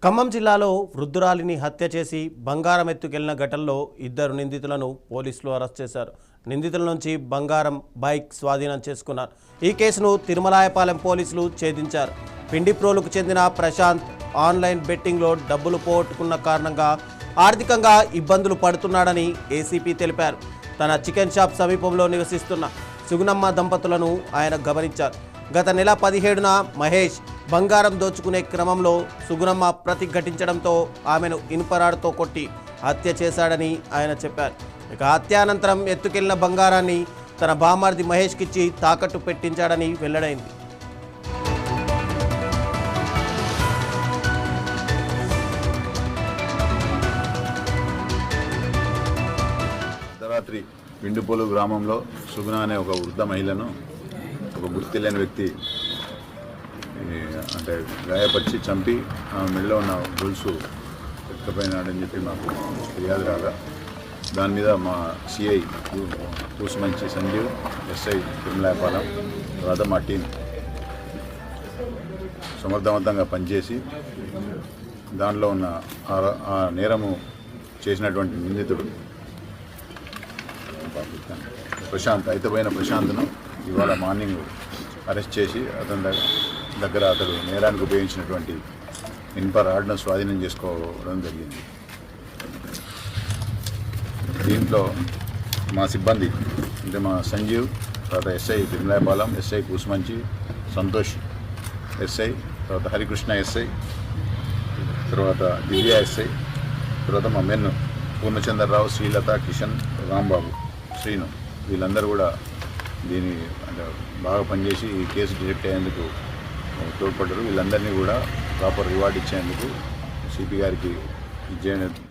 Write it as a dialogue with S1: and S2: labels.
S1: ఖమ్మం జిల్లాలో వృద్ధురాలిని హత్య చేసి బంగారం ఎత్తుకెళ్లిన ఘటనలో ఇద్దరు నిందితులను పోలీసులు అరెస్ట్ చేశారు. నిందితుల నుంచి బంగారం బైక్ స్వాధీనం చేసుకున్నారు. ఈ కేసును తిరుమలాయపాలెం పోలీసులు ఛేదించారు. పిండిప్రోలుకు చెందిన ప్రశాంత్ ఆన్లైన్ బెట్టింగ్లో డబ్బులు పోగొట్టుకున్న కారణంగా ఆర్థికంగా ఇబ్బందులు పడుతున్నాడని ఏసీపీ తెలిపారు. తన చికెన్ షాప్ సమీపంలో నివసిస్తున్న సుగుణమ్మ దంపతులను ఆయన గమనించారు. గత నెల 17న మహేష్ బంగారం దోచుకునే క్రమంలో సుగుణమ్మ ప్రతిఘటించడంతో ఆమెను ఇనుపరాడుతో కొట్టి హత్య చేశాడని ఆయన చెప్పారు. ఇక హత్యానంతరం ఎత్తుకెళ్లిన బంగారాన్ని తన బామర్ది మహేష్కిచ్చి తాకట్టు పెట్టించాడని వెల్లడైంది.
S2: అర్ధరాత్రి పిండిపోలు గ్రామంలో సుగుణ అనే ఒక వృద్ధ మహిళను ఒక గుర్తు లేని వ్యక్తి అంటే గాయపరిచి చంపి ఆ మెడలో ఉన్న గొలుసు ఎత్తుకపోయినాడని చెప్పి మాకు ఫిర్యాదు రాగా దాని మీద మా సిఐ కూసుమంచి సంజీవ్, ఎస్ఐ తిరుమలాయపాలెం, తర్వాత మా టీం సమర్థవంతంగా పనిచేసి దానిలో ఉన్న ఆ నేరము చేసినటువంటి నిందితుడు ప్రశాంత్ అయితపోయిన ప్రశాంత్ను ఇవాళ మార్నింగ్ అరెస్ట్ చేసి అతని దగ్గర అతడు నేరానికి ఉపయోగించినటువంటి ఇనుప రాడ్ను స్వాధీనం చేసుకోవడం జరిగింది. దీంట్లో మా సిబ్బంది అంటే మా సంజీవ్, తర్వాత SI Tirumalayapalem, SI Kusumanchi, Santosh SI, తర్వాత హరికృష్ణ ఎస్ఐ, తర్వాత దివ్య ఎస్ఐ, తర్వాత మా మెన్ను పూర్ణచంద్రరావు, శ్రీలత, కిషన్, రాంబాబు, శ్రీను వీళ్ళందరూ కూడా దీని అంటే బాగా పనిచేసి ఈ కేసు డిటెక్ట్ అయ్యేందుకు తోడ్పడ్డారు. వీళ్ళందరినీ కూడా ప్రాపర్ రివార్డ్ ఇచ్చేందుకు సిపి గారికి ఇచ్చేందుకు